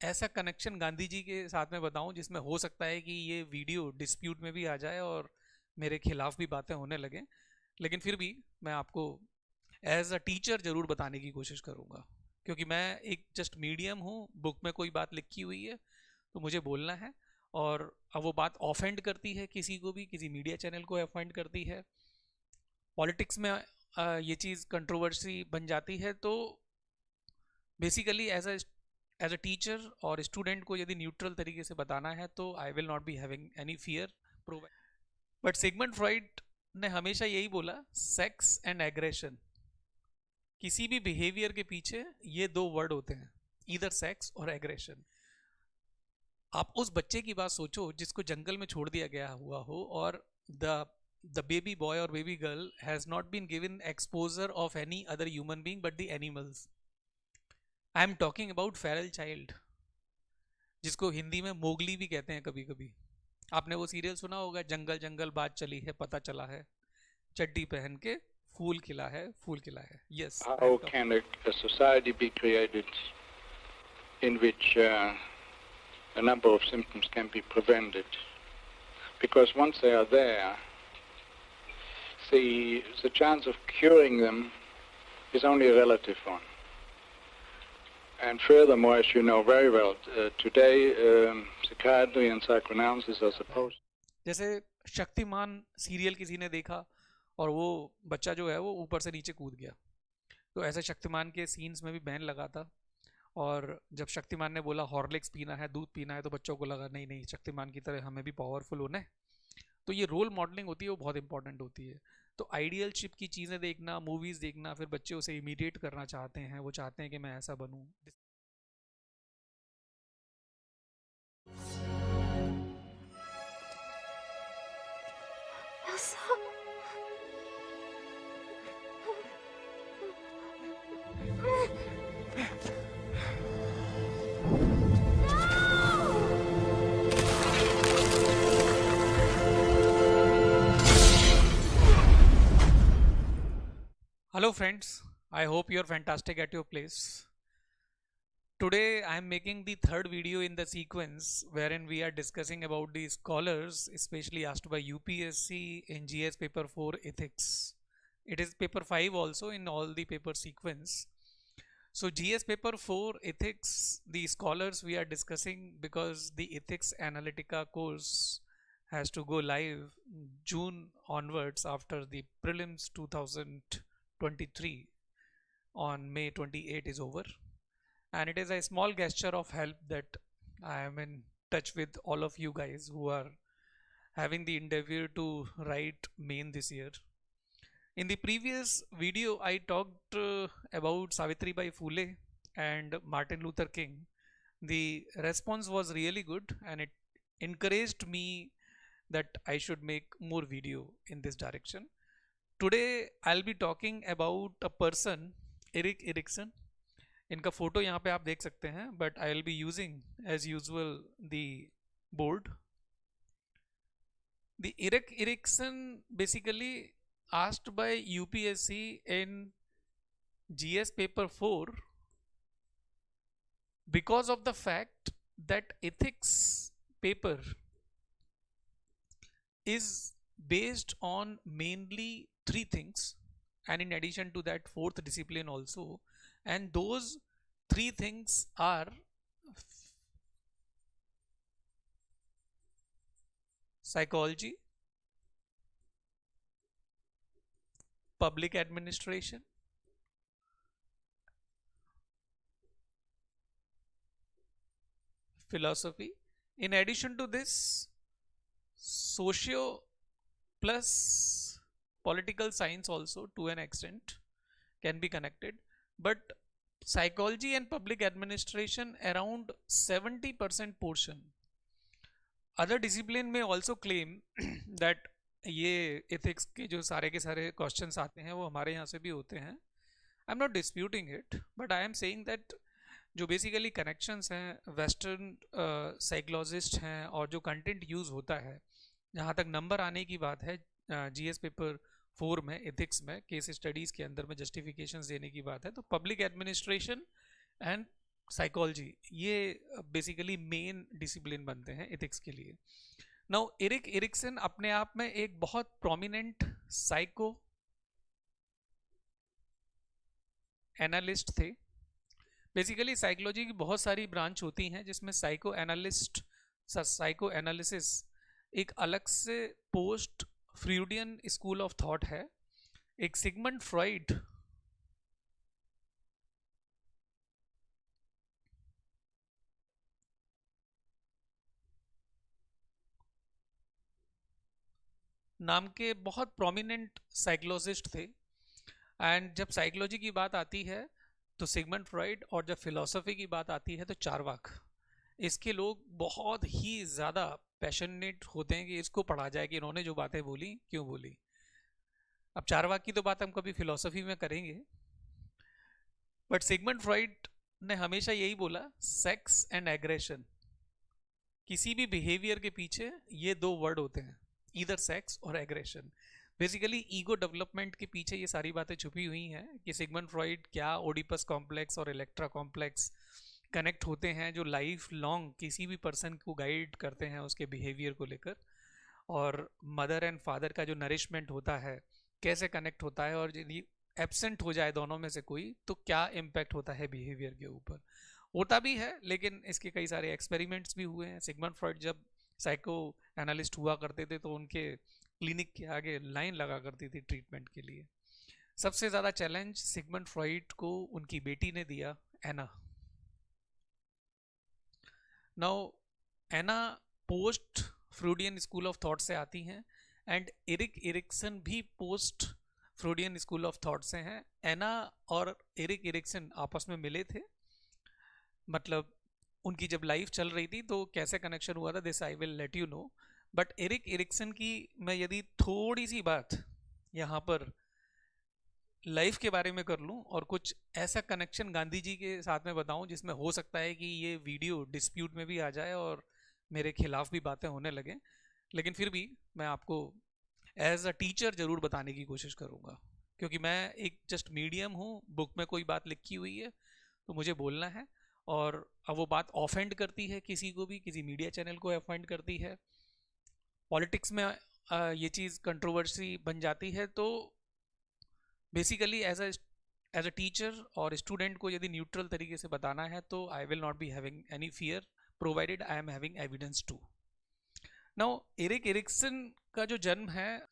ऐसा कनेक्शन गांधी जी के साथ में बताऊं जिसमें हो सकता है कि ये वीडियो डिस्प्यूट में भी आ जाए और मेरे खिलाफ भी बातें होने लगे, लेकिन फिर भी मैं आपको एज अ टीचर जरूर बताने की कोशिश करूंगा, क्योंकि मैं एक जस्ट मीडियम हूँ। बुक में कोई बात लिखी हुई है तो मुझे बोलना है, और अब वो बात ऑफेंड करती है किसी को भी, किसी मीडिया चैनल को ऑफेंड करती है, पॉलिटिक्स में ये चीज़ कंट्रोवर्सी बन जाती है, तो बेसिकली एज अ टीचर और स्टूडेंट को यदि न्यूट्रल तरीके से बताना है तो I will not be having any fear. But Sigmund Freud ने हमेशा यही बोला, सेक्स एंड एग्रेशन, किसी भी बिहेवियर के पीछे ये दो वर्ड होते हैं, इधर सेक्स और एग्रेशन। आप उस बच्चे की बात सोचो जिसको जंगल में छोड़ दिया गया हुआ हो, और द बेबी बॉय और baby girl has not been given exposure of any other human being but the animals. I am talking about feral child, जिसको हिंदी में मोगली भी कहते हैं कभी कभी। आपने वो सीरियल सुना होगा, जंगल जंगल बात चली है पता चला है, चड्डी पहन के फूल खिला है, फूल खिला है। Yes, I am How can a society be created in which a number of symptoms can be prevented? Because once they are there, the chance of curing them is only a relative one. And furthermore, as you know very well, today psychiatry and psychoanalysis are supposed. जैसे Shaktimaan serial किसी ने देखा और वो बच्चा जो है वो ऊपर से नीचे कूद गया, तो ऐसे शक्तिमान के सीन्स में भी बैन लगा था। और जब शक्तिमान ने बोला हॉर्लिक्स पीना है, दूध पीना है, तो बच्चों को लगा नहीं नहीं, शक्तिमान की तरह हमें भी पावरफुल होना है। तो ये रोल मॉडलिंग होती है, वो बहुत इंपॉर्टेंट होती है। तो आइडियल शिप की चीज़ें देखना, मूवीज़ देखना, फिर बच्चे उसे इमिडिएट करना चाहते हैं, वो चाहते हैं कि मैं ऐसा बनूं। Elsa. Hello friends, I hope you're fantastic at your place. Today I am making the third video in the sequence wherein we are discussing about the scholars especially asked by UPSC in GS paper 4 ethics. It is paper 5 also in all the paper sequence. So GS paper 4 ethics, the scholars we are discussing because the ethics analytica course has to go live June onwards after the prelims 2023 on May 28 is over, and it is a small gesture of help that I am in touch with all of you guys who are having the endeavor to write main this year. In the previous video I talked about Savitribai Phule and Martin Luther King. The response was really good and it encouraged me that I should make more video in this direction. Today I'll be talking about a person, Erik Erikson. इनका photo यहाँ पे आप देख सकते हैं, but I'll be using as usual the board. The Erik Erikson basically asked by UPSC in GS paper 4 because of the fact that ethics paper is based on mainly three things, and in addition to that fourth discipline also, and those three things are psychology, public administration, philosophy. In addition to this, socio plus political science also to an extent can be connected, but psychology and public administration around 70% portion. Other discipline may also claim that ये ethics के जो सारे के सारे questions आते हैं वो हमारे यहाँ से भी होते हैं. I'm not disputing it, but I am saying that जो बेसिकली कनेक्शंस हैं, वेस्टर्न साइकोलॉजिस्ट हैं, और जो कंटेंट यूज़ होता है, जहाँ तक नंबर आने की बात है जीएस पेपर 4 में एथिक्स में केस स्टडीज़ के अंदर में जस्टिफिकेशंस देने की बात है, तो पब्लिक एडमिनिस्ट्रेशन एंड साइकोलॉजी, ये बेसिकली मेन डिसिप्लिन बनते हैं एथिक्स के लिए. नाउ एरिक एरिक्सन अपने आप में एक बहुत प्रोमिनेंट साइको एनालिस्ट थे. बेसिकली साइकोलॉजी की बहुत सारी ब्रांच होती हैं जिसमें साइको एनालिस्ट, साइको एनालिसिस एक अलग से post Freudian school of thought है. एक सिगमंड फ्रॉइड नाम के बहुत प्रोमिनेंट साइकोलॉजिस्ट थे. एंड जब साइकोलॉजी की बात आती है तो सिगमंड फ्रॉइड, और जब फिलोसफी की बात आती है तो चारवाक. इसके लोग बहुत ही ज़्यादा पैशनेट होते हैं कि इसको पढ़ा जाए कि इन्होंने जो बातें बोली क्यों बोली. अब चारवाक की तो बात हम कभी फिलोसफी में करेंगे, बट सिगमंड फ्रॉइड ने हमेशा यही बोला, सेक्स एंड एग्रेशन, किसी भी बिहेवियर के पीछे ये दो वर्ड होते हैं, ईदर सेक्स और एग्रेशन. बेसिकली ईगो डेवलपमेंट के पीछे ये सारी बातें छुपी हुई हैं कि सिगमंड फ्रॉइड क्या ओडिपस कॉम्प्लेक्स और इलेक्ट्रा कॉम्प्लेक्स कनेक्ट होते हैं जो लाइफ लॉन्ग किसी भी पर्सन को गाइड करते हैं उसके बिहेवियर को लेकर, और मदर एंड फादर का जो नरिशमेंट होता है कैसे कनेक्ट होता है, और यदि एब्सेंट हो जाए दोनों में से कोई तो क्या इम्पैक्ट होता है बिहेवियर के ऊपर. होता भी है, लेकिन इसके कई सारे एक्सपेरिमेंट्स भी हुए हैं. सिगमंड फ्रॉइड जब साइको एनालिस्ट हुआ करते थे तो उनके क्लिनिक के आगे लाइन लगा करती थी ट्रीटमेंट के लिए. सबसे ज़्यादा चैलेंज सिगमंड फ्रॉइड को उनकी बेटी ने दिया, Anna. Now Anna post Freudian school of thought से आती हैं, एंड एरिक एरिक्सन भी post Freudian school of thought से हैं. एना और एरिक एरिक्सन आपस में मिले थे, मतलब उनकी जब लाइफ चल रही थी तो कैसे कनेक्शन हुआ था, this I will let you know. But Erik Erikson की मैं यदि थोड़ी सी बात यहाँ पर लाइफ के बारे में कर लूँ और कुछ ऐसा कनेक्शन गांधी जी के साथ में बताऊँ जिसमें हो सकता है कि ये वीडियो डिस्प्यूट में भी आ जाए और मेरे खिलाफ भी बातें होने लगें, लेकिन फिर भी मैं आपको एज अ टीचर ज़रूर बताने की कोशिश करूँगा, क्योंकि मैं एक जस्ट मीडियम हूँ. बुक में कोई बात लिखी हुई है तो मुझे बोलना है, और अब वो बात ऑफेंड करती है किसी को भी, किसी मीडिया चैनल को ऑफेंड करती है, पॉलिटिक्स में ये चीज़ कंट्रोवर्सी बन जाती है, तो बेसिकली एज अ टीचर और स्टूडेंट को यदि न्यूट्रल तरीके से बताना है तो I will not be having any fear, provided I am having evidence too. Now Eric Erikson का जो जन्म है,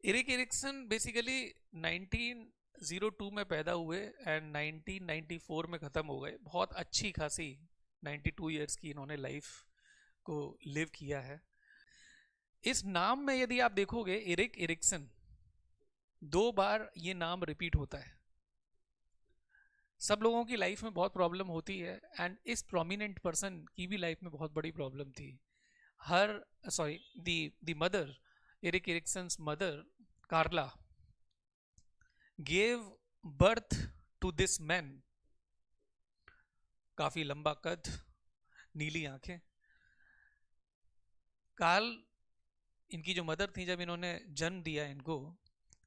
एरिक एरिक्सन बेसिकली 1902 में पैदा हुए एंड 1994 में ख़त्म हो गए. बहुत अच्छी खासी 92 ईयर्स की इन्होंने लाइफ को लिव किया है. इस नाम में यदि आप देखोगे एरिक एरिक्सन, 2 बार ये नाम रिपीट होता है. सब लोगों की लाइफ में बहुत प्रॉब्लम होती है, एंड इस प्रोमिनेंट पर्सन की भी लाइफ में बहुत बड़ी प्रॉब्लम थी. The mother, Eric Erikson's mother Karla gave birth to this man. काफी लंबा कद, नीली आंखें. कार्ल, इनकी जो मदर थी, जब इन्होंने जन्म दिया इनको,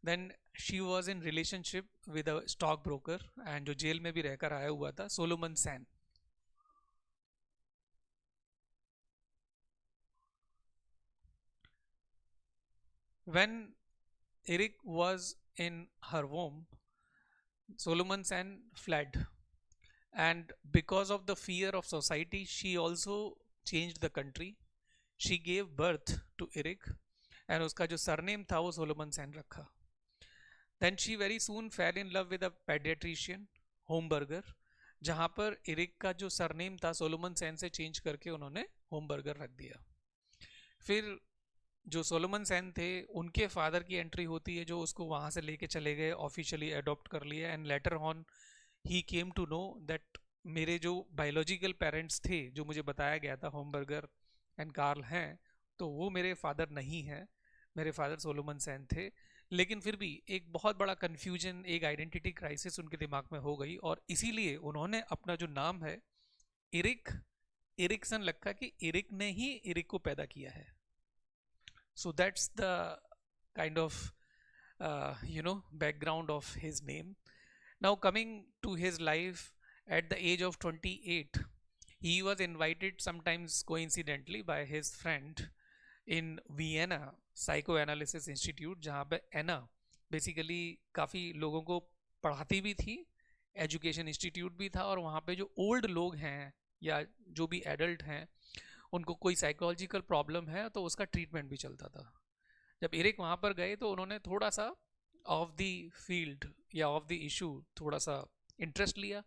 then she was in relationship with a stock broker, and जो जेल में भी रहकर आया हुआ था, Salomonsen. When Eric was in her womb, Solomon Sen fled, and because of the fear of society, she also changed the country. She gave birth to Eric, and उसका जो surname था वो सोलोमन सैन रखा. Then she very soon fell in love with a pediatrician, होमबर्गर, जहाँ पर Eric का जो surname था सोलोमन सैन से चेंज करके उन्होंने होमबर्गर रख दिया. फिर जो सोलोमन सैन थे उनके फादर की एंट्री होती है, जो उसको वहाँ से लेके चले गए, ऑफिशियली अडॉप्ट कर लिया, and later on he came to know that मेरे जो बायोलॉजिकल पेरेंट्स थे, जो मुझे बताया गया था होमबर्गर एंड कार्ल हैं, तो वो मेरे फादर नहीं हैं, मेरे फादर सोलोमन सैन थे. लेकिन फिर भी एक बहुत बड़ा कन्फ्यूजन, एक आइडेंटिटी क्राइसिस उनके दिमाग में हो गई, और इसीलिए उन्होंने अपना जो नाम है एरिक एरिक्सन रखा कि एरिक ने ही एरिक को पैदा किया है. So that's the kind of background of his name. Now coming to his life at the age of 28, he was invited sometimes coincidentally by his friend in Vienna Psychoanalysis Institute, जहाँ पे एना basically काफ़ी लोगों को पढ़ाती भी थी, education institute भी था, और वहाँ पे जो ओल्ड लोग हैं या जो भी एडल्ट हैं उनको कोई साइकोलॉजिकल प्रॉब्लम है तो उसका ट्रीटमेंट भी चलता था. जब एरिक वहाँ पर गए तो उन्होंने थोड़ा सा ऑफ द फील्ड या ऑफ द इशू थोड़ा सा इंटरेस्ट लिया.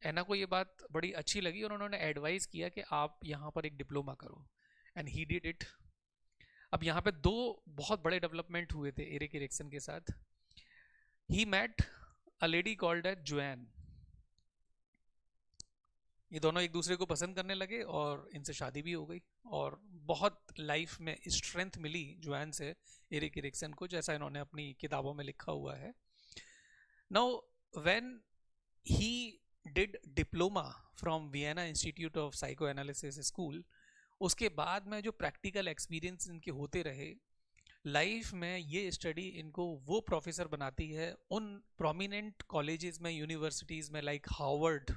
एना को ये बात बड़ी अच्छी लगी और उन्होंने एडवाइस किया कि आप यहाँ पर एक डिप्लोमा करो, एंड ही डिड इट. अब यहाँ पे दो बहुत बड़े डेवलपमेंट हुए थे एरिक एरिक्सन के साथ. He met a lady called as Joan. ये दोनों एक दूसरे को पसंद करने लगे और इनसे शादी भी हो गई, और बहुत लाइफ में स्ट्रेंथ मिली जोएन से एरिक एरिक्सन को, जैसा इन्होंने अपनी किताबों में लिखा हुआ है. Now when he did diploma from Vienna institute of psycho analysis school, उसके बाद में जो प्रैक्टिकल एक्सपीरियंस इनके होते रहे लाइफ में, ये स्टडी इनको वो प्रोफेसर बनाती है उन प्रोमिनेंट कॉलेजेस में, यूनिवर्सिटीज़ में, लाइक हार्वर्ड.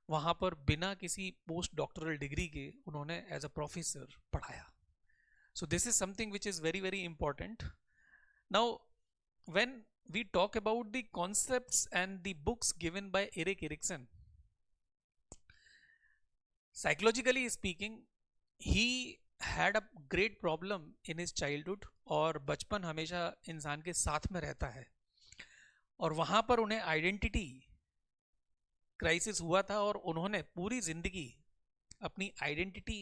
वहाँ पर बिना किसी पोस्ट डॉक्टरल डिग्री के उन्होंने एज अ प्रोफेसर पढ़ाया. So this is something which is very very important. Now when we talk about the concepts and the books given by Erik Erikson, psychologically speaking, he had a great problem in his childhood, और बचपन हमेशा इंसान के साथ में रहता है, और वहाँ पर उन्हें आइडेंटिटी क्राइसिस हुआ था, और उन्होंने पूरी ज़िंदगी अपनी आइडेंटिटी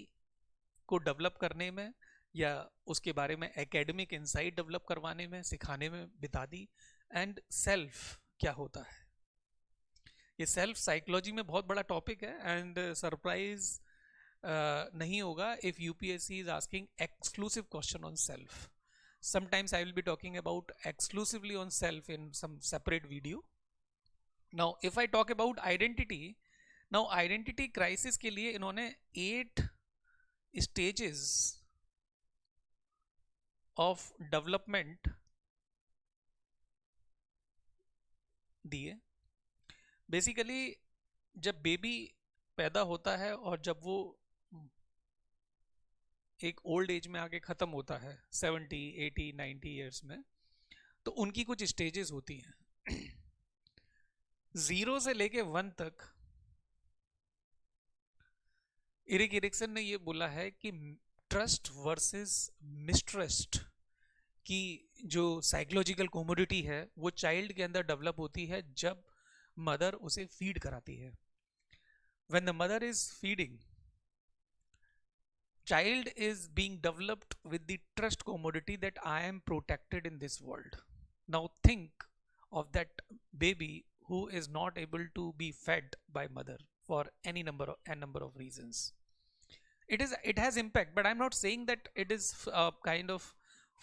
को डेवलप करने में या उसके बारे में एकेडमिक इंसाइट डेवलप करवाने में, सिखाने में बिता दी. एंड सेल्फ क्या होता है, ये सेल्फ साइकोलॉजी में बहुत बड़ा टॉपिक है, एंड सरप्राइज नहीं होगा if UPSC is asking exclusive question on self. Sometimes I will be talking about exclusively on self in some separate video. Now if I talk about identity, now identity crisis के लिए इन्होंने 8 stages of development दिए. Basically जब baby पैदा होता है और जब वो एक ओल्ड एज में आके ख़त्म होता है 70, 80, 90 ईयर्स में, तो उनकी कुछ स्टेजेस होती हैं. 0 से लेके 1 तक एरिक एरिक्सन ने ये बोला है कि ट्रस्ट वर्सेस मिसट्रस्ट की जो साइकोलॉजिकल कॉमोडिटी है वो चाइल्ड के अंदर डेवलप होती है जब मदर उसे फीड कराती है. When the mother is feeding, child is being developed with the trust commodity that I am protected in this world. Now think of that baby who is not able to be fed by mother for any number of reasons. It has impact, but I'm not saying that it is a kind of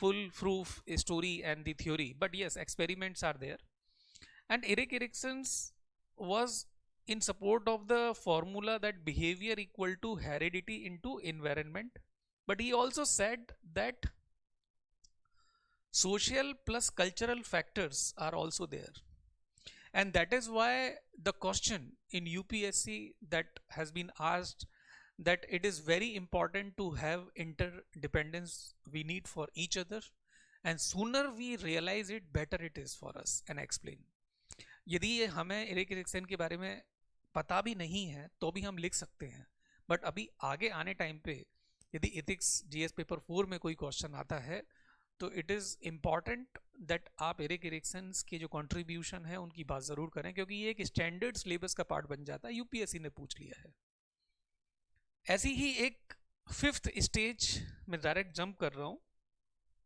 full proof story and the theory, but yes, experiments are there. And Erik Erikson's was in support of the formula that behavior equal to heredity into environment, but he also said that social plus cultural factors are also there, and that is why the question in UPSC that has been asked, that it is very important to have interdependence we need for each other, and sooner we realize it, better it is for us. And explain, यदि हमें Eric Erikson के बारे में पता भी नहीं है तो भी हम लिख सकते हैं, बट अभी आगे आने टाइम पे यदि एथिक्स जीएस पेपर 4 में कोई क्वेश्चन आता है तो इट इज़ इम्पॉर्टेंट दैट आप एरिक एरिक्सन के जो कंट्रीब्यूशन है उनकी बात ज़रूर करें, क्योंकि ये एक स्टैंडर्ड सिलेबस का पार्ट बन जाता है. यूपीएससी ने पूछ लिया है. ऐसी ही एक 5th स्टेज में डायरेक्ट जंप कर रहा हूँ.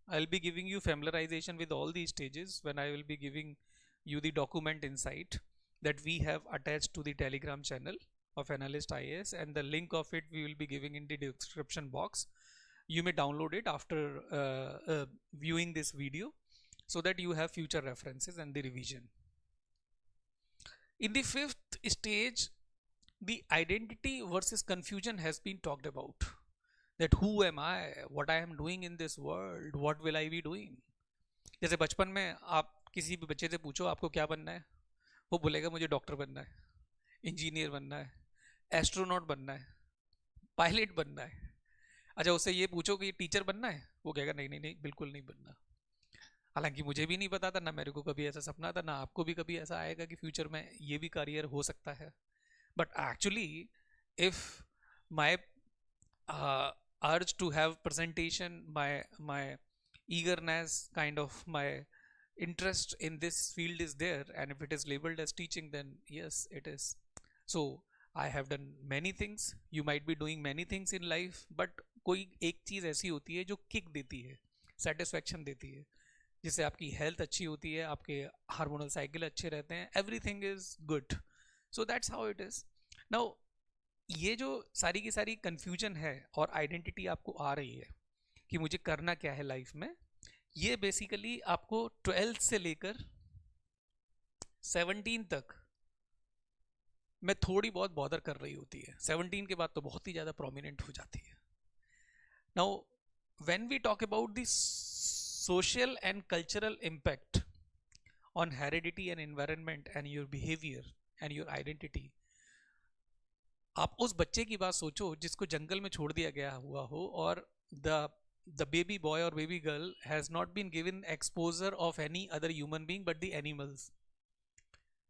I will be giving you familiarization with all the stages when I will be giving you the document insight that we have attached to the Telegram channel of Analyst IAS, and the link of it we will be giving in the description box. You may download it after viewing this video so that you have future references and the revision. In the 5th stage, the identity versus confusion has been talked about, that who am I, what I am doing in this world, what will I be doing. जैसे बचपन में आप किसी भी बच्चे से पूछो आपको क्या बनना है, वो बोलेगा मुझे डॉक्टर बनना है. इंजीनियर बनना है, एस्ट्रोनॉट बनना है, पायलट बनना है। अच्छा, उससे ये पूछो कि टीचर बनना है, वो कहेगा नहीं नहीं नहीं, बिल्कुल नहीं बनना। हालांकि मुझे भी नहीं पता था, ना मेरे को कभी ऐसा सपना था, ना आपको भी कभी ऐसा आएगा कि फ्यूचर में ये भी करियर हो सकता है। But actually if my urge to have presentation, my eagerness, kind of my interest in this field is there, and if it is labeled as teaching, then yes, it is. So I have done many things. You might be doing many things in life, but कोई एक चीज ऐसी होती है जो kick देती है, satisfaction देती है, जिससे आपकी हेल्थ अच्छी होती है, आपके हार्मोनल साइकिल अच्छे रहते हैं, everything is good. So that's how it is. Now ये जो सारी की सारी कंफ्यूजन है और आइडेंटिटी आपको आ रही है कि मुझे करना क्या है लाइफ में, ये बेसिकली आपको 12th से लेकर 17 तक में थोड़ी बहुत बॉदर कर रही होती है. 17 के बाद तो बहुत ही ज़्यादा प्रोमिनेंट हो जाती है. Now when we talk about the social and cultural impact on heredity and environment and your behaviour and your identity, आप उस बच्चे की बात सोचो जिसको जंगल में छोड़ दिया गया हुआ हो, और the baby boy or baby girl has not been given exposure of any other human being but the animals.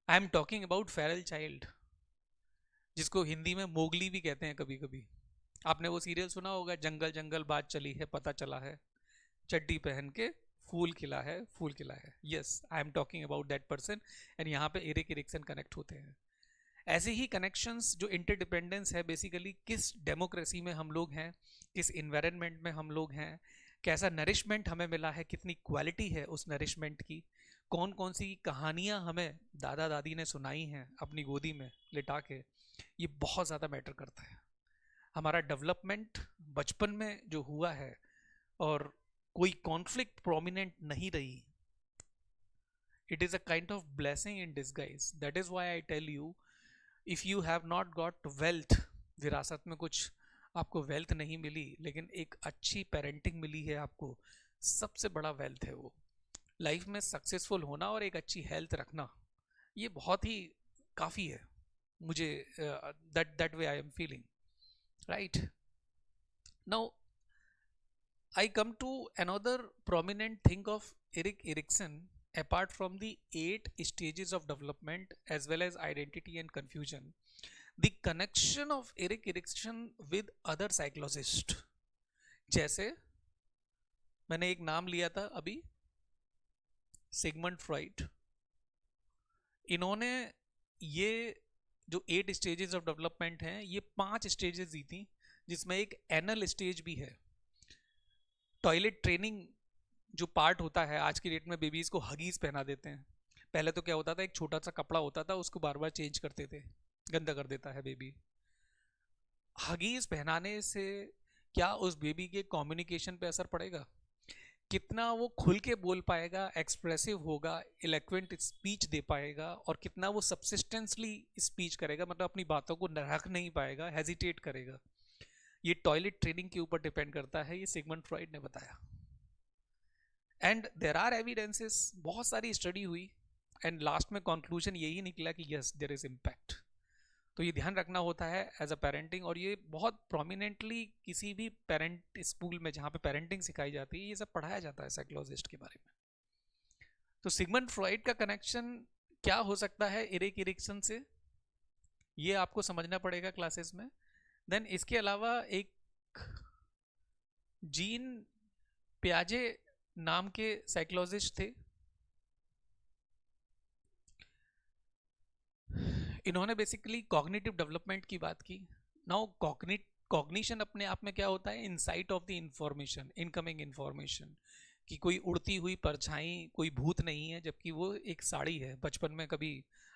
I am talking about feral child, जिसको हिंदी में मोगली भी कहते हैं कभी कभी. आपने वो सीरियल सुना होगा, जंगल जंगल बात चली है पता चला है, चड्डी पहन के फूल खिला है फूल खिला है. Yes, I am talking about that person. And यहाँ पे एरिक एरिक्सन कनेक्ट होते हैं. ऐसे ही कनेक्शंस जो इंटरडिपेंडेंस है, बेसिकली किस डेमोक्रेसी में हम लोग हैं, किस इन्वायरमेंट में हम लोग हैं, कैसा नरिशमेंट हमें मिला है, कितनी क्वालिटी है उस नरिशमेंट की, कौन कौन सी कहानियां हमें दादा दादी ने सुनाई हैं अपनी गोदी में लिटा के, ये बहुत ज़्यादा मैटर करता है. हमारा डेवलपमेंट बचपन में जो हुआ है और कोई कॉन्फ्लिक्ट प्रोमिनेंट नहीं रही, it is a kind of blessing in disguise. That is why I tell you, if you have not got wealth, विरासत में कुछ आपको वेल्थ नहीं मिली, लेकिन एक अच्छी पेरेंटिंग मिली है आपको, सबसे बड़ा वेल्थ है वो. लाइफ में सक्सेसफुल होना और एक अच्छी हेल्थ रखना, ये बहुत ही काफ़ी है मुझे. That way I am feeling, right. Now I come to another prominent thing of Erik Erikson, apart from the 8 stages of development as well as identity and confusion, the connection of Erik Erikson with other psychologists. जैसे मैंने एक नाम लिया था अभी, Sigmund Freud. इन्होंने ये जो 8 स्टेजेस ऑफ डेवलपमेंट हैं, ये 5 स्टेजेस दी थी, जिसमें एक एनल स्टेज भी है. टॉयलेट ट्रेनिंग जो पार्ट होता है, आज की डेट में बेबीज को हगीज पहना देते हैं. पहले तो क्या होता था, एक छोटा सा कपड़ा होता था, उसको बार बार चेंज करते थे, गंदा कर देता है बेबी. हगीज पहनाने से क्या उस बेबी के कम्युनिकेशन पे असर पड़ेगा? कितना वो खुल के बोल पाएगा, एक्सप्रेसिव होगा, इलेक्वेंट स्पीच दे पाएगा, और कितना वो सबसिस्टेंसली स्पीच करेगा, मतलब अपनी बातों को रख नहीं पाएगा, हेजिटेट करेगा. ये टॉयलेट ट्रेनिंग के ऊपर डिपेंड करता है, ये सिगमंड फ्रॉइड ने बताया. एंड देयर आर एविडेंसेस, बहुत सारी स्टडी हुई, एंड लास्ट में कंक्लूजन यही निकला कि यस, देयर इज इम्पैक्ट. तो ये ध्यान रखना होता है एज अ पेरेंटिंग, और ये बहुत प्रोमिनेंटली किसी भी पेरेंट स्कूल में जहाँ पे पेरेंटिंग सिखाई जाती है, ये सब पढ़ाया जाता है साइकोलॉजिस्ट के बारे में. तो सिगमंड फ्रॉइड का कनेक्शन क्या हो सकता है एरिक एरिक्सन से, ये आपको समझना पड़ेगा क्लासेस में. देन इसके अलावा एक जीन पियाजे नाम के साइकोलॉजिस्ट थे. इन्होंने बेसिकली कॉग्निटिव डेवलपमेंट की बात की. नाउ कॉग्निशन अपने आप में क्या होता है? Insight of the information, incoming information, कि कोई उड़ती हुई परछाई कोई भूत नहीं है, जबकि वो एक साड़ी है. बचपन में कभी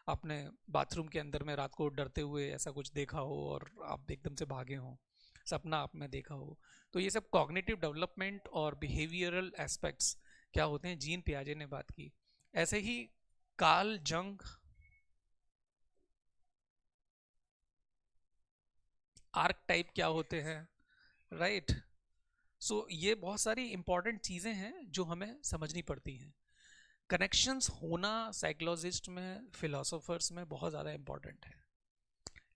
आपने बाथरूम के अंदर में रात को डरते हुए ऐसा कुछ देखा हो और आप एकदम से भागे हो, सपना आपने देखा हो. तो ये सब कॉग्निटिव डेवलपमेंट और बिहेवियरल एस्पेक्ट्स क्या होते हैं, जीन पियाजे ने बात की. ऐसे ही कार्ल जंग, आर्क टाइप क्या होते हैं, राइट. सो ये बहुत सारी इंपॉर्टेंट चीज़ें हैं जो हमें समझनी पड़ती हैं. कनेक्शंस होना साइकोलॉजिस्ट में, फिलोसोफर्स में बहुत ज़्यादा इंपॉर्टेंट है.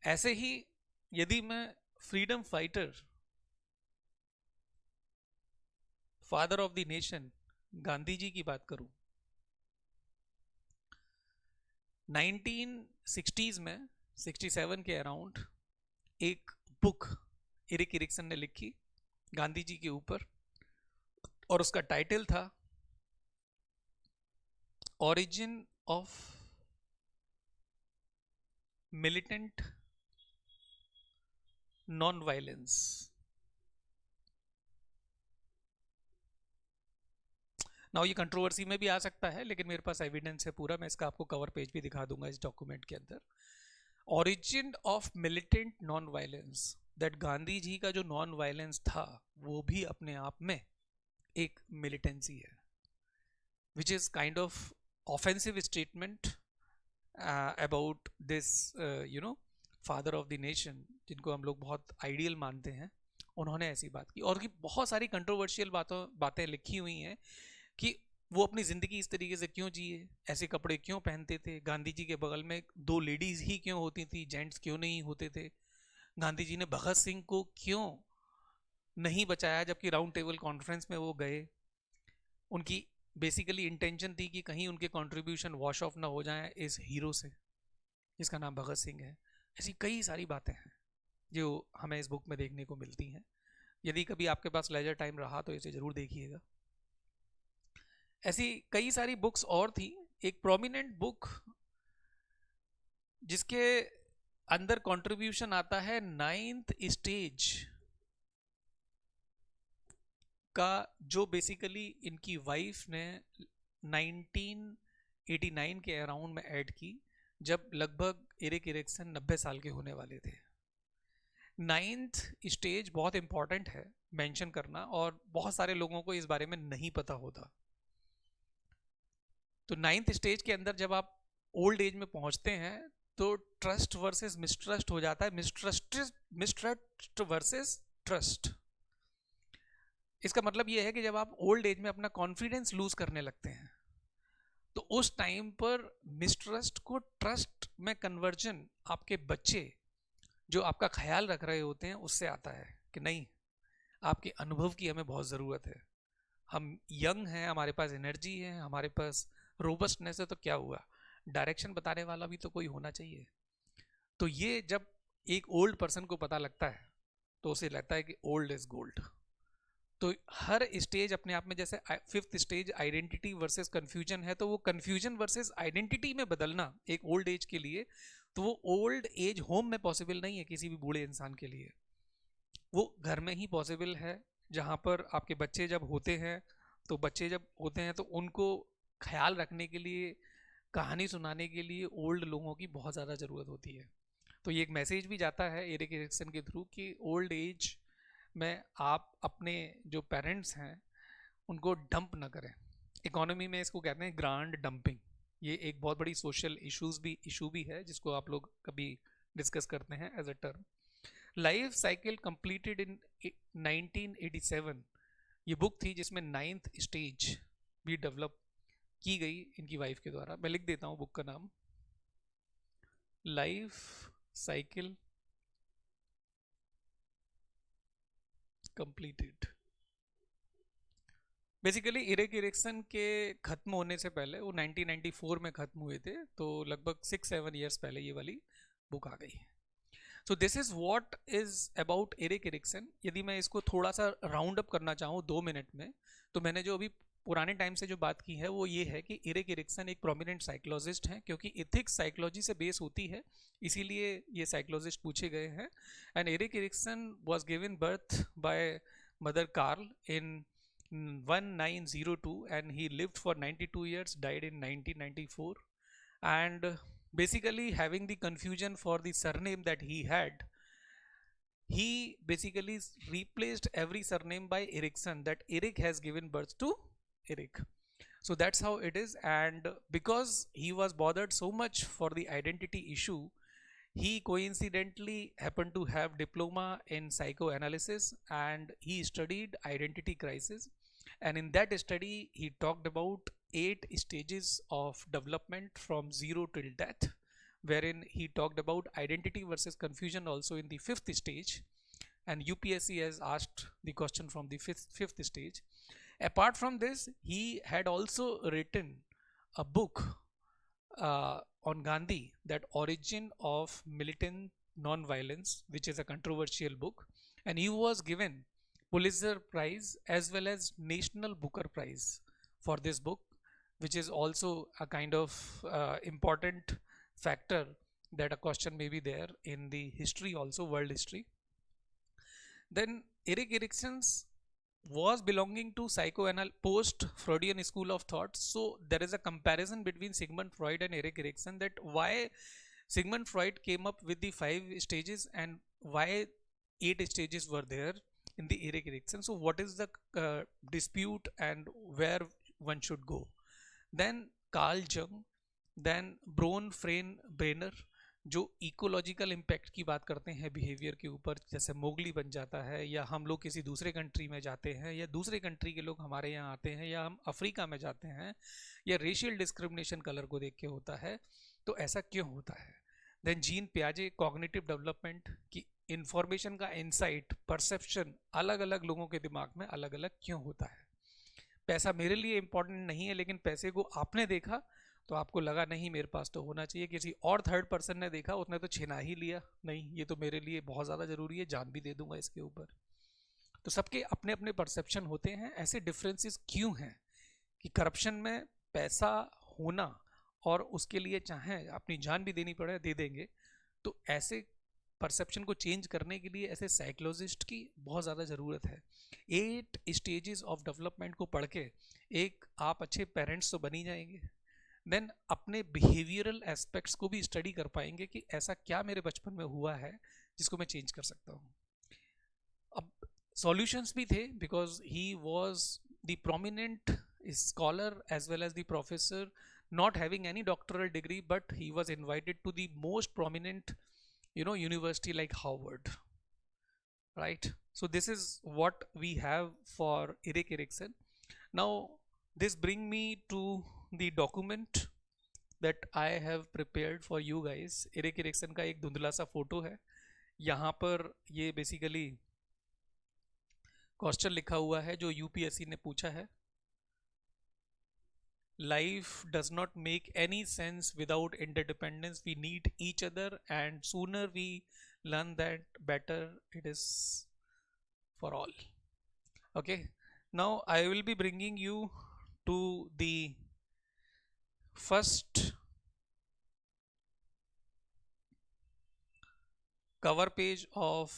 ऐसे ही यदि मैं freedom fighter, father of the nation Gandhi ji की बात करूं, 1960s में 67 के अराउंड एक बुक एरिक एरिक्सन ने लिखी गांधी जी के ऊपर, और उसका टाइटल था origin of militant non violence. Now ये कंट्रोवर्सी में भी आ सकता है, लेकिन मेरे पास एविडेंस है पूरा, मैं इसका आपको कवर पेज भी दिखा दूंगा इस डॉक्यूमेंट के अंदर। Origin of militant non violence, that Gandhi ji का जो नॉन वायलेंस था वो भी अपने आप में एक मिलिटेंसी है, which is kind of offensive statement about this father of the nation, जिनको हम लोग बहुत आइडियल मानते हैं। उन्होंने ऐसी बात की, और की बहुत सारी कंट्रोवर्शियल बातें लिखी हुई हैं कि वो अपनी ज़िंदगी इस तरीके से क्यों जिए, ऐसे कपड़े क्यों पहनते थे, गांधी जी के बगल में 2 लेडीज़ ही क्यों होती थी, जेंट्स क्यों नहीं होते थे, गांधी जी ने भगत सिंह को क्यों नहीं बचाया जबकि राउंड टेबल कॉन्फ्रेंस में वो गए। उनकी बेसिकली इंटेंशन थी कि कहीं उनके कंट्रीब्यूशन वॉश ऑफ ना हो जाए इस हीरो से जिसका नाम भगत सिंह है। ऐसी कई सारी बातें हैं जो हमें इस बुक में देखने को मिलती हैं। यदि कभी आपके पास लेजर टाइम रहा तो इसे ज़रूर देखिएगा। ऐसी कई सारी बुक्स और थी। एक प्रोमिनेंट बुक जिसके अंदर कंट्रीब्यूशन आता है 9th स्टेज का, जो बेसिकली इनकी वाइफ ने 1989 के अराउंड में ऐड की, जब लगभग एरिक एरिक्सन 90 साल के होने वाले थे। 9th स्टेज बहुत इंपॉर्टेंट है मेंशन करना, और बहुत सारे लोगों को इस बारे में नहीं पता होता। तो 9th स्टेज के अंदर जब आप ओल्ड एज में पहुंचते हैं तो ट्रस्ट वर्सेस मिसट्रस्ट हो जाता है, मिसट्रस्ट वर्सेस ट्रस्ट। इसका मतलब यह है कि जब आप ओल्ड एज में अपना कॉन्फिडेंस लूज करने लगते हैं तो उस टाइम पर मिसट्रस्ट को ट्रस्ट में कन्वर्जन आपके बच्चे जो आपका ख्याल रख रहे होते हैं उससे आता है कि नहीं, आपके अनुभव की हमें बहुत ज़रूरत है, हम यंग हैं, हमारे पास एनर्जी है, हमारे पास रोबस्टनेस है, तो क्या हुआ, डायरेक्शन बताने वाला भी तो कोई होना चाहिए। तो ये जब एक ओल्ड पर्सन को पता लगता है तो उसे लगता है कि ओल्ड इज गोल्ड। तो हर स्टेज अपने आप में, जैसे 5th stage identity versus confusion है, तो वो कंफ्यूजन वर्सेस आइडेंटिटी में बदलना एक ओल्ड एज के लिए, तो वो ओल्ड एज होम में पॉसिबल नहीं है किसी भी बूढ़े इंसान के लिए। वो घर में ही पॉसिबल है, जहाँ पर आपके बच्चे जब होते हैं, तो बच्चे जब होते हैं तो उनको ख्याल रखने के लिए, कहानी सुनाने के लिए ओल्ड लोगों की बहुत ज़्यादा ज़रूरत होती है। तो ये एक मैसेज भी जाता है एरिक एरिक्सन के थ्रू कि ओल्ड एज में आप अपने जो पेरेंट्स हैं उनको डंप ना करें। इकोनॉमी में इसको कहते हैं ग्रांड डंपिंग। ये एक बहुत बड़ी सोशल इशू भी है जिसको आप लोग कभी डिस्कस करते हैं as a term. Life cycle completed in 1987 ये बुक थी जिसमें 9th स्टेज भी डेवलप की गई इनकी वाइफ के द्वारा। मैं लिख देता हूँ बुक का नाम, life cycle completed. Basically Eric Erikson के खत्म होने से पहले, वो 1994 में खत्म हुए थे, तो लगभग 6-7 ईयर्स पहले ये वाली बुक आ गई। So this is what is about Erik Erikson. यदि मैं इसको थोड़ा सा राउंड अप करना चाहूँ 2 मिनट में, तो मैंने जो अभी पुराने टाइम से जो बात की है वो ये है कि एरिक एरिक्सन एक प्रोमिनेंट साइकोलॉजिस्ट हैं, क्योंकि एथिक्स साइकोलॉजी से बेस होती है, इसीलिए ये साइकोलॉजिस्ट पूछे गए हैं। And Eric Erikson was given birth by mother Karl in 1902 and he lived for 92 years, died in 1994. And basically having the confusion for the surname that he had, he basically replaced every surname by Erickson, that Eric has given birth to Eric. So that's how it is. And because he was bothered so much for the identity issue, he coincidentally happened to have diploma in psychoanalysis and he studied identity crisis. And in that study he talked about 8 stages of development from zero till death, wherein he talked about identity versus confusion also in the fifth stage, and UPSC has asked the question from the fifth stage. Apart from this, he had also written a book on Gandhi, that Origin of Militant Non-Violence, which is a controversial book, and he was given Pulitzer Prize as well as National Booker Prize for this book, which is also a kind of important factor that a question may be there in the history also, world history. Then Erik Erikson's was belonging to post-Freudian school of thought. So there is a comparison between Sigmund Freud and Erik Erikson, that why Sigmund Freud came up with the 5 stages and why 8 stages were there in the Erik Erikson. So what is the dispute and where one should go? Then Carl Jung, then Bronfenbrenner, जो ecological impact की बात करते हैं behaviour के ऊपर, जैसे Mowgli बन जाता है, या हम लोग किसी दूसरे कंट्री में जाते हैं, या दूसरे कंट्री के लोग हमारे यहाँ आते हैं, या हम अफ्रीका में जाते हैं, या रेशियल डिस्क्रिमिनेशन कलर को देख के होता है, तो ऐसा क्यों होता है? देन जीन पियाजे, कॉग्निटिव डेवलपमेंट, की इंफॉर्मेशन का इंसाइट, परसेप्शन अलग अलग लोगों के दिमाग में अलग अलग क्यों होता है? पैसा मेरे लिए इंपॉर्टेंट नहीं है, लेकिन पैसे को आपने देखा तो आपको लगा नहीं मेरे पास तो होना चाहिए, किसी और थर्ड पर्सन ने देखा उसने तो छिना ही लिया, नहीं ये तो मेरे लिए बहुत ज़्यादा ज़रूरी है, जान भी दे दूंगा इसके ऊपर। तो सबके अपने अपने परसेप्शन होते हैं। ऐसे डिफरेंसेस क्यों हैं कि करप्शन में पैसा होना और उसके लिए चाहे अपनी जान भी देनी पड़े दे देंगे, तो ऐसे परसेप्शन को चेंज करने के लिए ऐसे साइकोलॉजिस्ट की बहुत ज़्यादा ज़रूरत है। 8 स्टेजेस ऑफ डेवलपमेंट को पढ़ के एक आप अच्छे पेरेंट्स तो बनी जाएंगे, देन अपने बिहेवियरल एस्पेक्ट्स को भी स्टडी कर पाएंगे कि ऐसा क्या मेरे बचपन में हुआ है जिसको मैं चेंज कर सकता हूँ। अब सॉल्यूशंस भी थे, because he was the prominent scholar as well as the professor, not having any doctoral degree, but he was invited to the most prominent university like Harvard, right? So this is what we have for Erik Erikson. Now this bring me to the document that I have prepared for you guys. Erik Erikson का एक धुंधला सा photo है, यहाँ पर ये basically question लिखा हुआ है जो यूपीएससी ने पूछा है। Life does not make any sense without interdependence. We need each other, and sooner we learn that, better it is for all. Okay, now I will be bringing you to the first cover page of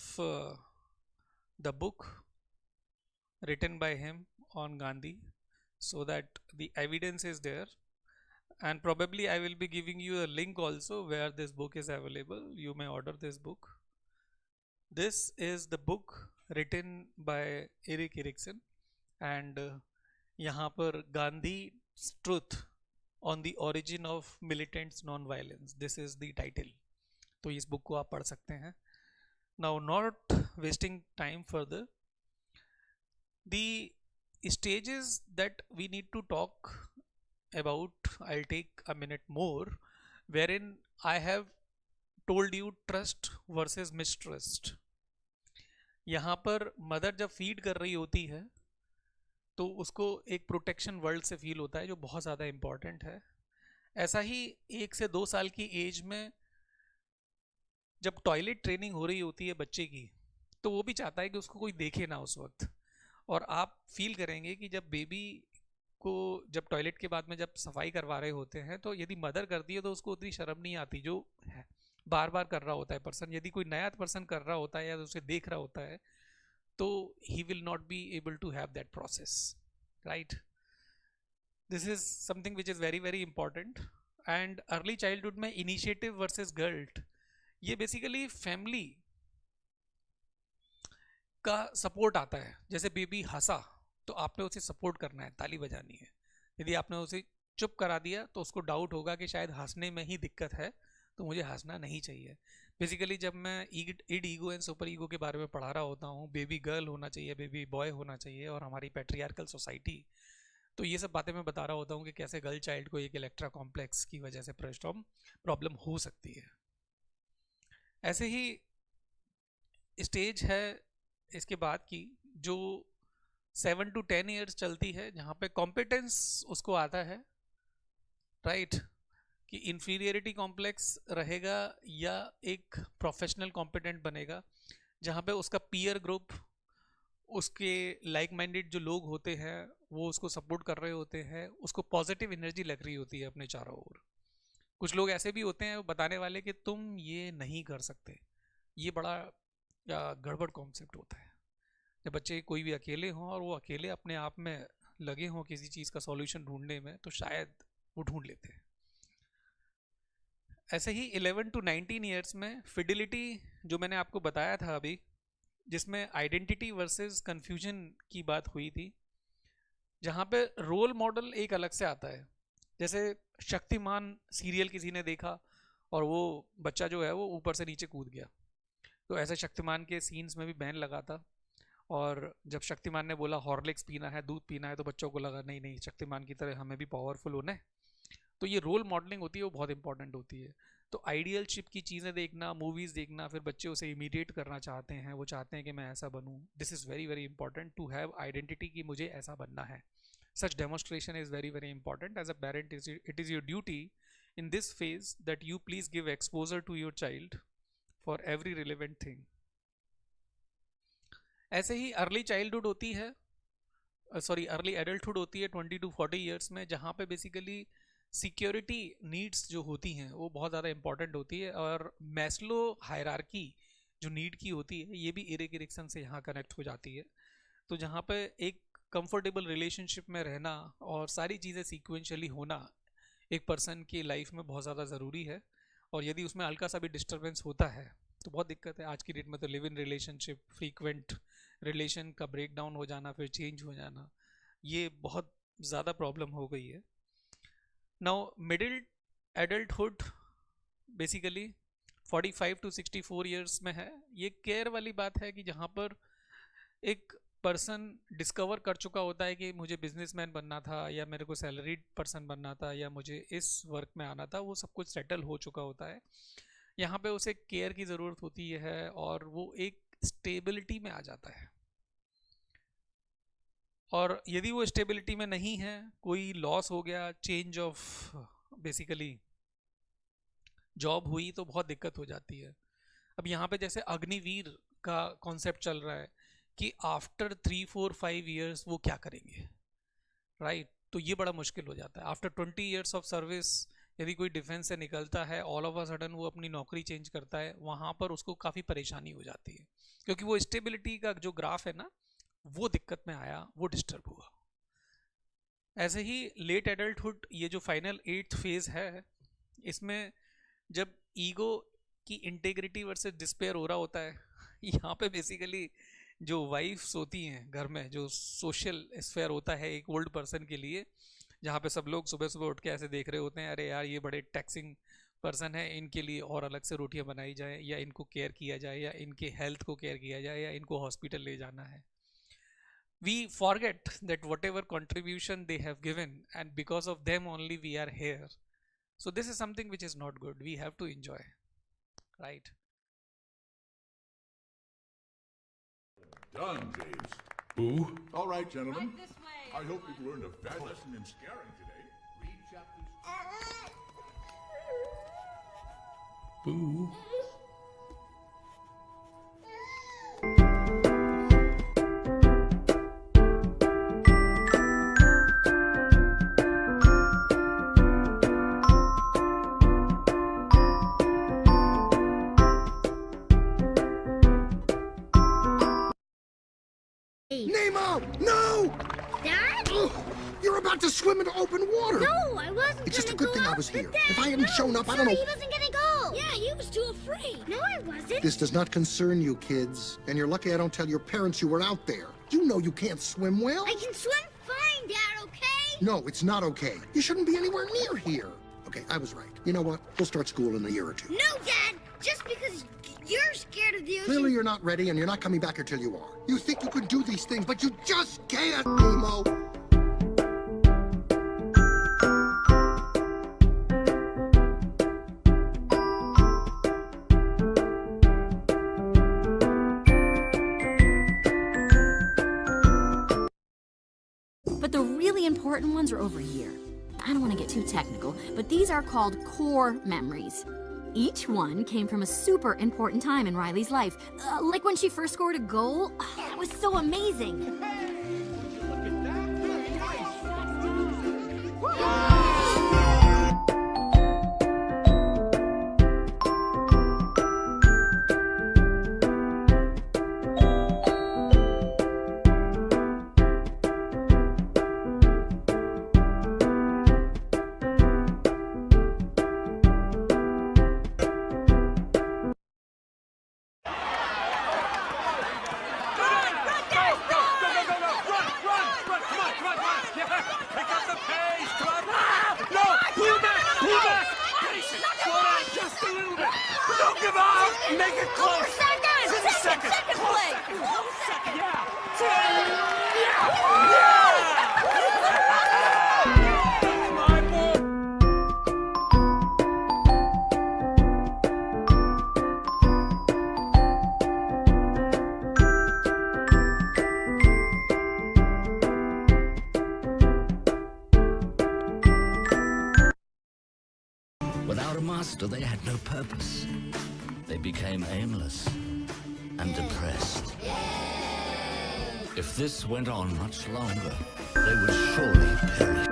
the book written by him on Gandhi, so that the evidence is there, and probably I will be giving you a link also where this book is available. You may order this book. This is the book written by Erik Erikson, and यहाँ पर Gandhi's Truth on the Origin of Militant Non-Violence, this is the title. तो इस book को आप पढ़ सकते हैं। Now not wasting time further, the stages that we need to talk about, I'll take a minute more, wherein I have told you trust versus mistrust. यहाँ पर mother जब फीड कर रही होती है तो उसको एक प्रोटेक्शन वर्ल्ड से फील होता है जो बहुत ज़्यादा इम्पॉर्टेंट है। ऐसा ही 1 से 2 साल की एज में जब टॉयलेट ट्रेनिंग हो रही होती है बच्चे की, तो वो भी चाहता है कि उसको कोई देखे ना उस वक्त। और आप फील करेंगे कि जब बेबी को जब टॉयलेट के बाद में जब सफाई करवा रहे होते हैं, तो यदि मदर करती है तो उसको उतनी शर्म नहीं आती जो है बार बार कर रहा होता है पर्सन। यदि कोई नया पर्सन कर रहा होता है या उसे देख रहा होता है, तो he will not be able to have that process, right? This is something which is very very important. And early childhood में इनिशिएटिव वर्सेस गिल्ट, ये बेसिकली फैमिली का सपोर्ट आता है। जैसे बेबी हंसा तो आपने उसे सपोर्ट करना है, ताली बजानी है। यदि आपने उसे चुप करा दिया तो उसको डाउट होगा कि शायद हंसने में ही दिक्कत है, तो मुझे हंसना नहीं चाहिए। बेसिकली जब मैं end ego and super ego के बारे में पढ़ा रहा होता हूँ, बेबी गर्ल होना चाहिए, बेबी बॉय होना चाहिए, और हमारी पैट्रियार्कल सोसाइटी तो ये सब बातें मैं बता रहा होता हूँ कि कैसे गर्ल चाइल्ड को एक इलेक्ट्रा कॉम्प्लेक्स की वजह से प्रॉब्लम हो सकती है। ऐसे ही स्टेज है इसके बाद की जो 7 to 10 ईयर्स चलती है, जहाँ पे कॉम्पिटेंस उसको आता है, राइट, कि इंफीरियरिटी कॉम्प्लेक्स रहेगा या एक प्रोफेशनल कॉम्पिटेंट बनेगा, जहाँ पे उसका पीयर ग्रुप, उसके लाइक माइंडेड जो लोग होते हैं वो उसको सपोर्ट कर रहे होते हैं, उसको पॉजिटिव एनर्जी लग रही होती है अपने चारों ओर। कुछ लोग ऐसे भी होते हैं बताने वाले कि तुम ये नहीं कर सकते। ये बड़ा गड़बड़ कॉन्सेप्ट होता है। जब बच्चे कोई भी अकेले हों और वो अकेले अपने आप में लगे हों किसी चीज़ का सॉल्यूशन ढूंढने में, तो शायद वो ढूंढ लेते हैं। ऐसे ही 11 to 19 ईयर्स में फिडिलिटी जो मैंने आपको बताया था अभी, जिसमें आइडेंटिटी वर्सेस कंफ्यूजन की बात हुई थी, जहाँ पे रोल मॉडल एक अलग से आता है। जैसे शक्तिमान सीरियल किसी ने देखा और वो बच्चा जो है वो ऊपर से नीचे कूद गया, तो ऐसे शक्तिमान के सीन्स में भी बैन लगा था। और जब शक्तिमान ने बोला हॉर्लिक्स पीना है, दूध पीना है, तो बच्चों को लगा नहीं नहीं, शक्तिमान की तरह हमें भी पावरफुल होना है। तो ये रोल मॉडलिंग होती है, वो बहुत इंपॉर्टेंट होती है। तो आइडियलशिप की चीज़ें देखना, मूवीज़ देखना, फिर बच्चे उसे इमिडिएट करना चाहते हैं, वो चाहते हैं कि मैं ऐसा बनूं। This is very very important to have identity कि मुझे ऐसा बनना है। Such demonstration is very very important. As a parent, it is your duty in this phase that you please give exposure to your child for every relevant thing. ऐसे ही early childhood होती है, early adulthood होती है 20 to 40 years में, जहाँ पे basically security needs जो होती हैं वो बहुत ज़्यादा इंपॉर्टेंट होती है। और मैस्लो हायरार्की जो नीड की होती है, ये भी इरिक एरिक्सन से यहाँ कनेक्ट हो जाती है। तो जहाँ पे एक कंफर्टेबल रिलेशनशिप में रहना और सारी चीज़ें सीक्वेंशियली होना एक पर्सन की लाइफ में बहुत ज़्यादा ज़रूरी है। और यदि उसमें हल्का सा भी डिस्टर्बेंस होता है तो बहुत दिक्कत है। आज की डेट में तो live in relationship, frequent relation का ब्रेक डाउन हो जाना, फिर चेंज हो जाना, ये बहुत ज़्यादा प्रॉब्लम हो गई है। Now middle adulthood basically 45 to 64 years में है। ये केयर वाली बात है कि जहाँ पर एक पर्सन डिस्कवर कर चुका होता है कि मुझे बिजनेसमैन बनना था, या मेरे को सैलरीड पर्सन बनना था, या मुझे इस वर्क में आना था, वो सब कुछ सेटल हो चुका होता है। यहाँ पे उसे केयर की ज़रूरत होती है और वो एक स्टेबिलिटी में आ जाता है। और यदि वो स्टेबिलिटी में नहीं है, कोई लॉस हो गया, चेंज ऑफ बेसिकली जॉब हुई, तो बहुत दिक्कत हो जाती है। अब यहाँ पे जैसे अग्निवीर का कॉन्सेप्ट चल रहा है कि आफ्टर 3, 4, 5 ईयर्स वो क्या करेंगे, राइट? तो ये बड़ा मुश्किल हो जाता है। आफ्टर 20 ईयर्स ऑफ सर्विस यदि कोई डिफेंस से निकलता है, ऑल ऑफ अ सडन वो अपनी नौकरी चेंज करता है, वहाँ पर उसको काफ़ी परेशानी हो जाती है, क्योंकि वो स्टेबिलिटी का जो ग्राफ है ना, वो दिक्कत में आया, वो डिस्टर्ब हुआ। ऐसे ही लेट एडल्टहुड, ये जो फाइनल 8th फेज है, इसमें जब ईगो की इंटेग्रिटी वर्सेस डिस्पेयर हो रहा होता है, यहाँ पे बेसिकली जो वाइफ्स होती हैं घर में, जो सोशल स्फेयर होता है एक ओल्ड पर्सन के लिए, जहाँ पे सब लोग सुबह सुबह उठ के ऐसे देख रहे होते हैं, अरे यार ये बड़े टैक्सिंग पर्सन है, इनके लिए और अलग से रोटियां बनाई जाए, या इनको केयर किया जाए, या इनके हेल्थ को केयर किया जाए, या इनको हॉस्पिटल ले जाना है। We forget that whatever contribution they have given, and because of them only we are here. So this is something which is not good. We have to enjoy, right? Done, James. Boo. All right, gentlemen. Right this way. I hope you've learned a valuable lesson in scaring today. Read chapters. Boo. Nemo! No! Dad? Ugh, you're about to swim into open water! No, I wasn't It's just a gonna good go thing I out was with here. Dad. If I hadn't shown up, I don't Sorry, know. he wasn't gonna go. Yeah, he was too afraid. No, I wasn't. This does not concern you, kids. And you're lucky I don't tell your parents you were out there. You know you can't swim well. I can swim fine, Dad, okay? No, it's not okay. You shouldn't be anywhere near here. Okay, I was right. You know what? We'll start school in a year or two. No, Dad! Just because you're scared of the ocean. Clearly you're not ready, and you're not coming back until you are. You think you can do these things, but you just can't, Nemo! important ones are over here. I don't want to get too technical, but these are called core memories. Each one came from a super important time in Riley's life. Like when she first scored a goal. That was so amazing. Without a master, they had no purpose. They became aimless and depressed. If this went on much longer, they would surely perish.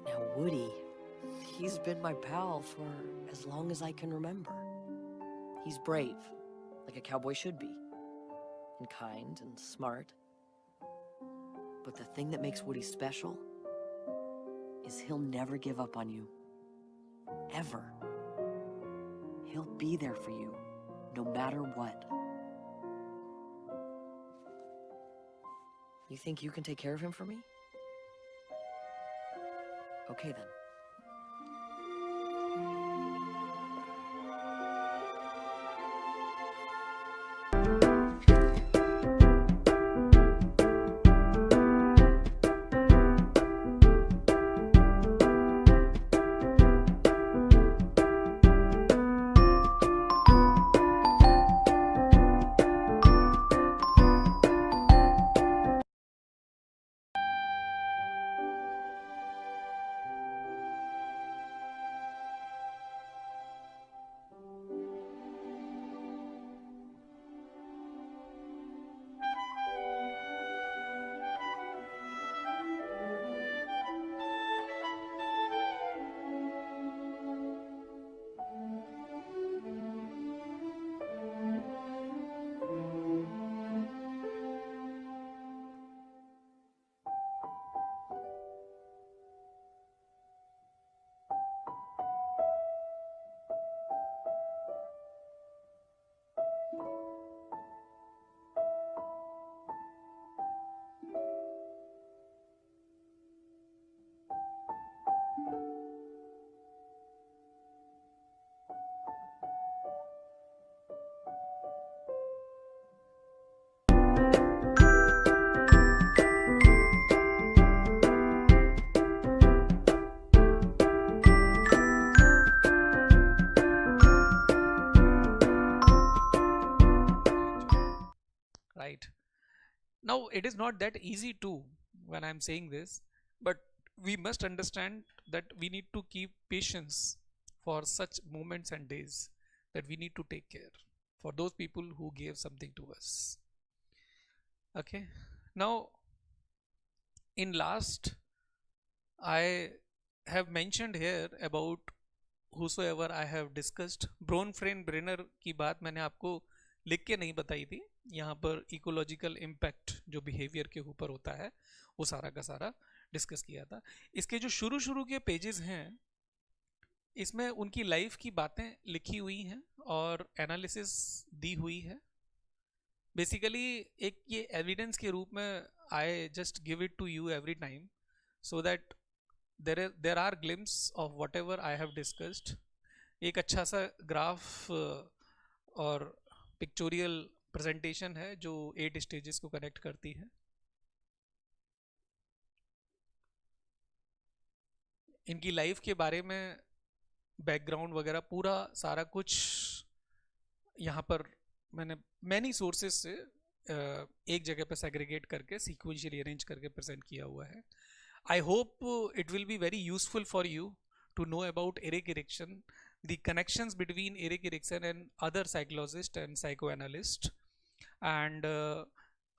Now, Woody, he's been my pal for as long as I can remember. He's brave, like a cowboy should be, and kind and smart. But the thing that makes Woody special is he'll never give up on you. Ever. He'll be there for you, no matter what. You think you can take care of him for me? Okay, then. right? Now, it is not that easy too when I'm saying this, but we must understand that we need to keep patience for such moments and days, that we need to take care for those people who gave something to us. Okay. Now, in last, I have mentioned here about whosoever I have discussed. Bronfenbrenner की बात मैंने आपको लिख के नहीं बताई थी, यहाँ पर इकोलॉजिकल इम्पैक्ट जो बिहेवियर के ऊपर होता है वो सारा का सारा डिस्कस किया था. इसके जो शुरू शुरू के पेजेस हैं इसमें उनकी लाइफ की बातें लिखी हुई हैं और एनालिसिस दी हुई है. बेसिकली एक ये एविडेंस के रूप में I just give it to you every time so that there are glimpse of whatever I have discussed. एक अच्छा सा ग्राफ और पिक्चोरियल प्रेजेंटेशन है जो 8 स्टेजेस को कनेक्ट करती है. इनकी लाइफ के बारे में बैकग्राउंड वगैरह पूरा सारा कुछ यहाँ पर मैंने मैनी सोर्सेज से एक जगह पर सेग्रीगेट करके सीक्वेंशियली अरेंज करके प्रेजेंट किया हुआ है. I hope it will be very useful for you to know about Erik Erikson, the connections between Erik Erikson and other psychologists and psychoanalysts, and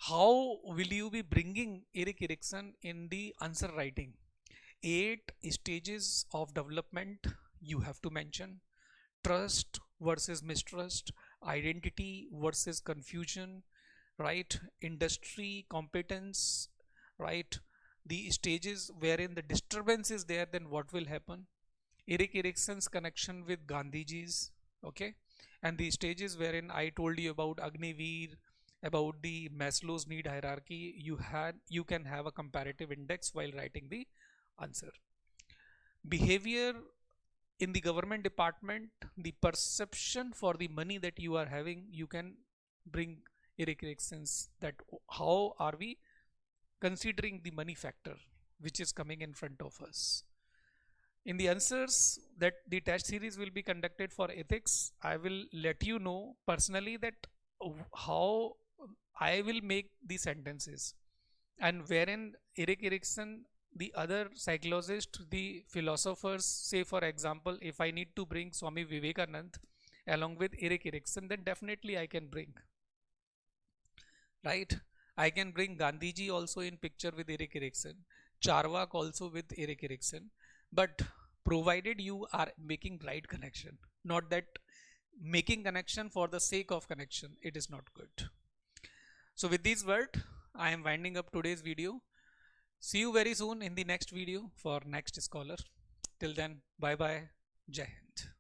how will you be bringing Erik Erikson in the answer writing. 8 stages of development you have to mention: trust versus mistrust, identity versus confusion, right? Industry, competence, right? The stages wherein the disturbance is there, then what will happen? Erik Erikson's connection with Gandhiji's, okay? And the stages wherein I told you about Agniveer, about the Maslow's need hierarchy, you can have a comparative index while writing the answer. Behavior in the government department, the perception for the money that you are having, you can bring Erik Erikson's, that how are we considering the money factor which is coming in front of us. In the answers that the test series will be conducted for ethics, I will let you know personally that how I will make the sentences, and wherein Erik Erikson, the other psychologists, the philosophers, say for example if I need to bring Swami Vivekanand along with Erik Erikson, then definitely I can bring, right? I can bring Gandhiji also in picture with Erik Erikson, Charvak also with Erik Erikson, but provided you are making right connection, not that making connection for the sake of connection, it is not good. So with these words, I am winding up today's video. See you very soon in the next video for next scholar. Till then, bye bye, Jai Hind.